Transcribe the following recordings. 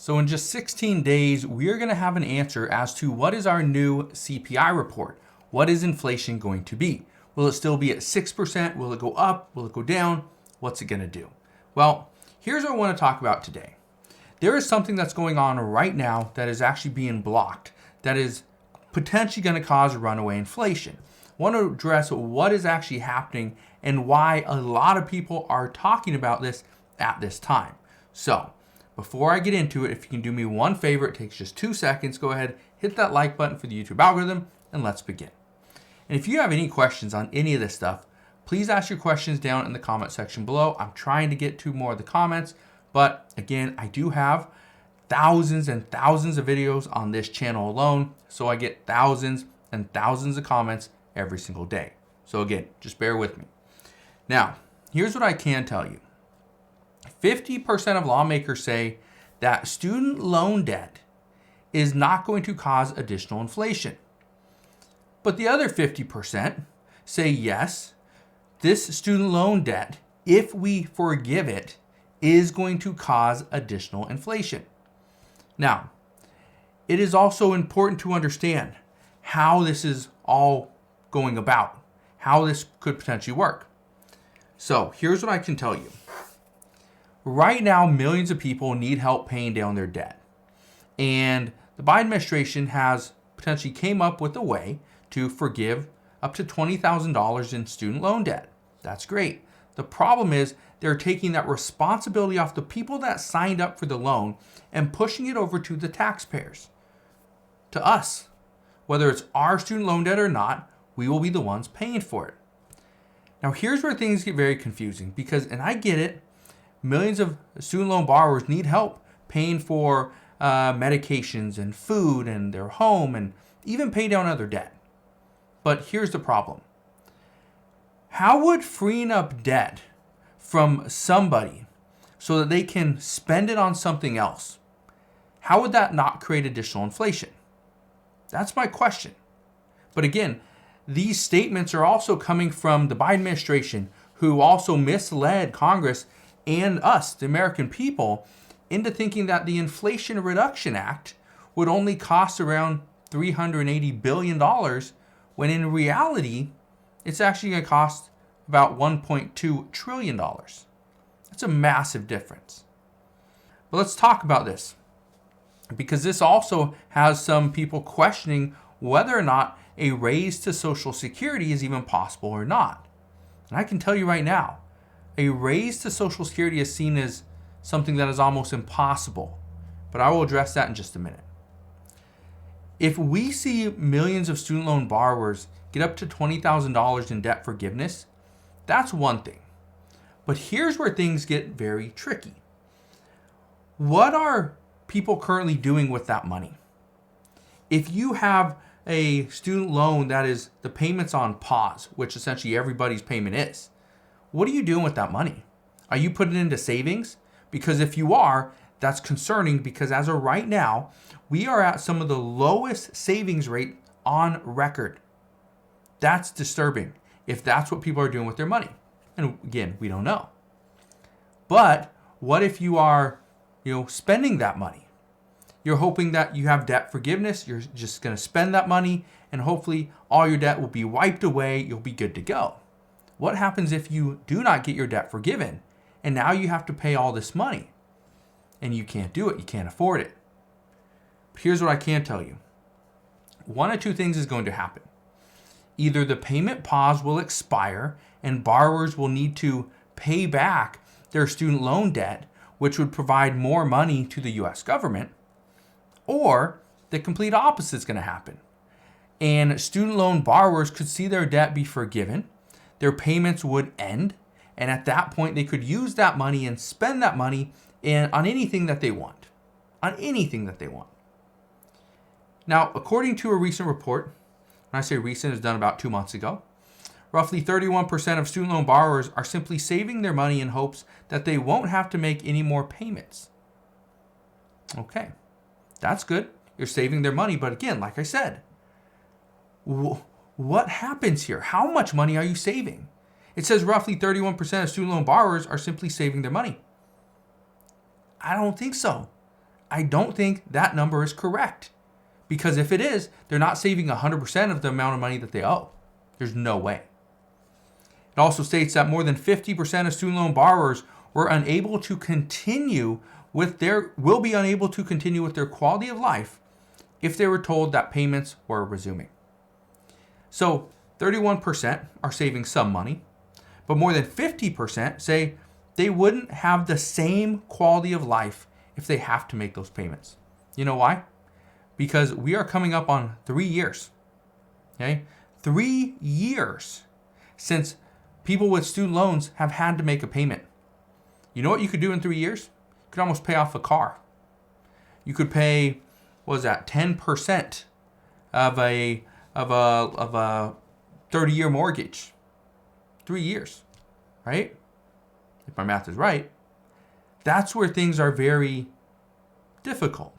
So in just 16 days, we're going to have an answer as to what is our new CPI report. What is inflation going to be? Will it still be at 6%? Will it go up? Will it go down? What's it going to do? Well, here's what I want to talk about today. There is something that's going on right now that is actually being blocked, that is potentially going to cause runaway inflation. I want to address what is actually happening and why a lot of people are talking about this at this time. So, before I get into it, if you can do me one favor, it takes just 2 seconds. Go ahead, hit that like button for the YouTube algorithm, and let's begin. And if you have any questions on any of this stuff, please ask your questions down in the comment section below. I'm trying to get to more of the comments, but again, I do have thousands and thousands of videos on this channel alone, so I get thousands and thousands of comments every single day. So again, just bear with me. Now, here's what I can tell you. 50% of lawmakers say that student loan debt is not going to cause additional inflation. But the other 50% say yes, this student loan debt, if we forgive it, is going to cause additional inflation. Now, it is also important to understand how this is all going about, how this could potentially work. So here's what I can tell you. Right now, millions of people need help paying down their debt. And the Biden administration has potentially came up with a way to forgive up to $20,000 in student loan debt. That's great. The problem is they're taking that responsibility off the people that signed up for the loan and pushing it over to the taxpayers, to us. Whether it's our student loan debt or not, we will be the ones paying for it. Now, here's where things get very confusing because, and I get it, millions of student loan borrowers need help paying for medications and food and their home and even pay down other debt. But here's the problem. How would freeing up debt from somebody so that they can spend it on something else, how would that not create additional inflation? That's my question. But again, these statements are also coming from the Biden administration, who also misled Congress and us, the American people, into thinking that the Inflation Reduction Act would only cost around $380 billion, when in reality, it's actually going to cost about $1.2 trillion. That's a massive difference. But let's talk about this, because this also has some people questioning whether or not a raise to Social Security is even possible or not. And I can tell you right now, a raise to Social Security is seen as something that is almost impossible, but I will address that in just a minute. If we see millions of student loan borrowers get up to $20,000 in debt forgiveness, that's one thing. But here's where things get very tricky. What are people currently doing with that money? If you have a student loan that is the payments on pause, which essentially everybody's payment is, what are you doing with that money? Are you putting it into savings? Because if you are, that's concerning, because as of right now, we are at some of the lowest savings rate on record. That's disturbing if that's what people are doing with their money. And again, we don't know. But what if you are, spending that money? You're hoping that you have debt forgiveness. You're just going to spend that money and hopefully all your debt will be wiped away. You'll be good to go. What happens if you do not get your debt forgiven and now you have to pay all this money and you can't do it? You can't afford it. But here's what I can tell you. One of two things is going to happen. Either the payment pause will expire and borrowers will need to pay back their student loan debt, which would provide more money to the US government, or the complete opposite is going to happen. And student loan borrowers could see their debt be forgiven, their payments would end, and at that point they could use that money and spend that money on anything that they want. On anything that they want. Now, according to a recent report, when I say recent, it was done about 2 months ago, roughly 31% of student loan borrowers are simply saving their money in hopes that they won't have to make any more payments. Okay, that's good. You're saving their money, but again, like I said, what happens here? How much money are you saving? It says roughly 31% of student loan borrowers are simply saving their money. I don't think so. I don't think that number is correct. Because if it is, they're not saving 100% of the amount of money that they owe. There's no way. It also states that more than 50% of student loan borrowers will be unable to continue with their quality of life if they were told that payments were resuming. So 31% are saving some money, but more than 50% say they wouldn't have the same quality of life if they have to make those payments. You know why? Because we are coming up on 3 years. Okay? 3 years since people with student loans have had to make a payment. You know what you could do in 3 years? You could almost pay off a car. You could pay, 10% of a 30-year mortgage. 3 years, right? If my math is right. That's where things are very difficult.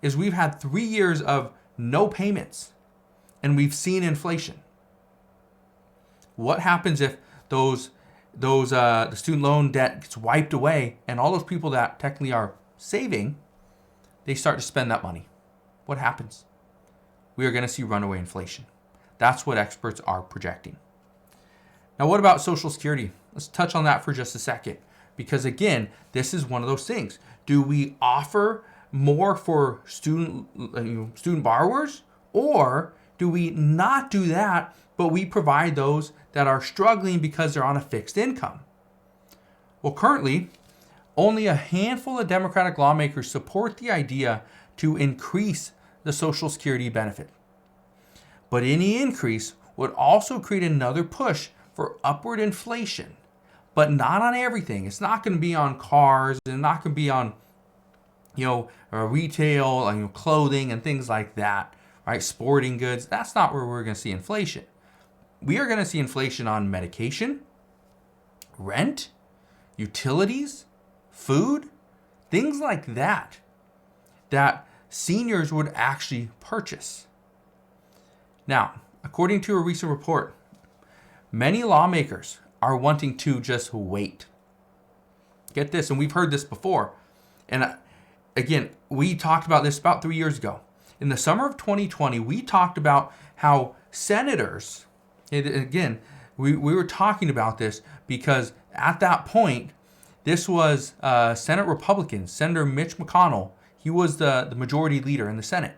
Is we've had 3 years of no payments and we've seen inflation. What happens if the student loan debt gets wiped away and all those people that technically are saving, they start to spend that money? What happens? We are going to see runaway inflation. That's what experts are projecting. Now, what about Social Security? Let's touch on that for just a second. Because again, this is one of those things. Do we offer more for student borrowers, or do we not do that, but we provide those that are struggling because they're on a fixed income? Well, currently, only a handful of Democratic lawmakers support the idea to increase the Social Security benefit. But any increase would also create another push for upward inflation, but not on everything. It's not going to be on cars, and not going to be on retail, clothing and things like that, right? Sporting goods. That's not where we're going to see inflation. We are going to see inflation on medication, rent, utilities, food, things like that seniors would actually purchase. Now, according to a recent report, many lawmakers are wanting to just wait. Get this, and we've heard this before. And again, we talked about this about 3 years ago. In the summer of 2020, we talked about how senators, again, we were talking about this because at that point, this was Senate Republicans, Senator Mitch McConnell. He was the majority leader in the Senate.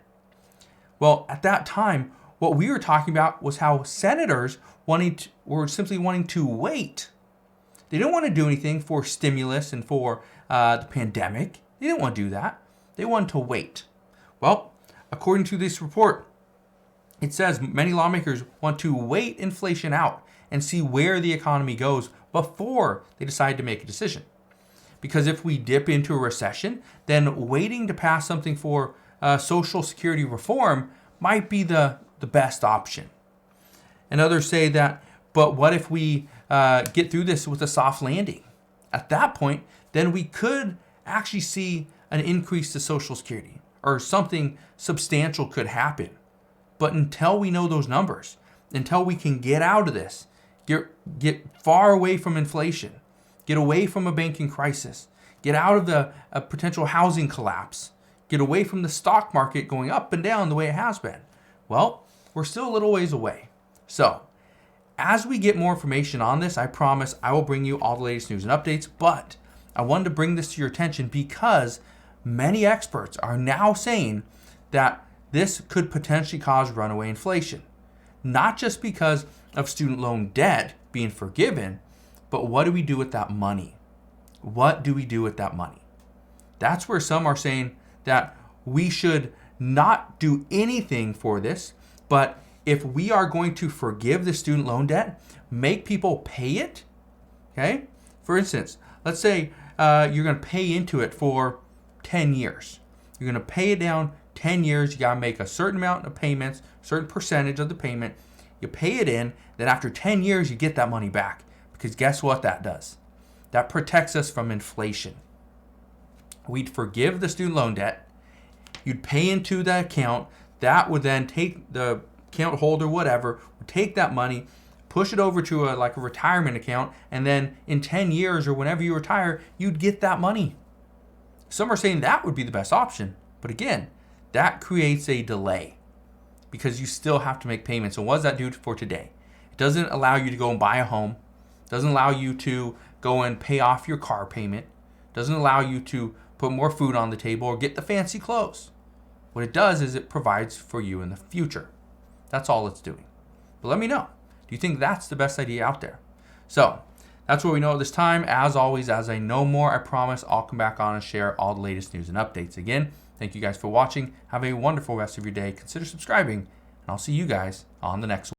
Well, at that time, what we were talking about was how senators were simply wanting to wait. They didn't want to do anything for stimulus and for the pandemic. They didn't want to do that. They wanted to wait. Well, according to this report, it says many lawmakers want to wait inflation out and see where the economy goes before they decide to make a decision. Because if we dip into a recession, then waiting to pass something for Social Security reform might be the best option. And others say that, but what if we get through this with a soft landing? At that point, then we could actually see an increase to Social Security, or something substantial could happen. But until we know those numbers, until we can get out of this, get far away from inflation, get away from a banking crisis, get out of the potential housing collapse, get away from the stock market going up and down the way it has been, well, we're still a little ways away. So, as we get more information on this, I promise I will bring you all the latest news and updates, but I wanted to bring this to your attention because many experts are now saying that this could potentially cause runaway inflation. Not just because of student loan debt being forgiven, but what do we do with that money? What do we do with that money? That's where some are saying that we should not do anything for this, but if we are going to forgive the student loan debt, make people pay it, okay? For instance, let's say you're going to pay into it for 10 years. You're going to pay it down 10 years. You got to make a certain amount of payments, certain percentage of the payment. You pay it in, then after 10 years, you get that money back. Because guess what that does? That protects us from inflation. We'd forgive the student loan debt. You'd pay into the account. That would then take the account holder, whatever, would take that money, push it over to a retirement account, and then in 10 years or whenever you retire, you'd get that money. Some are saying that would be the best option. But again, that creates a delay because you still have to make payments. And what does that do for today? It doesn't allow you to go and buy a home. It doesn't allow you to go and pay off your car payment. It doesn't allow you to put more food on the table or get the fancy clothes. What it does is it provides for you in the future. That's all it's doing. But let me know. Do you think that's the best idea out there? So that's what we know at this time. As always, as I know more, I promise I'll come back on and share all the latest news and updates. Again, thank you guys for watching. Have a wonderful rest of your day. Consider subscribing, and I'll see you guys on the next one.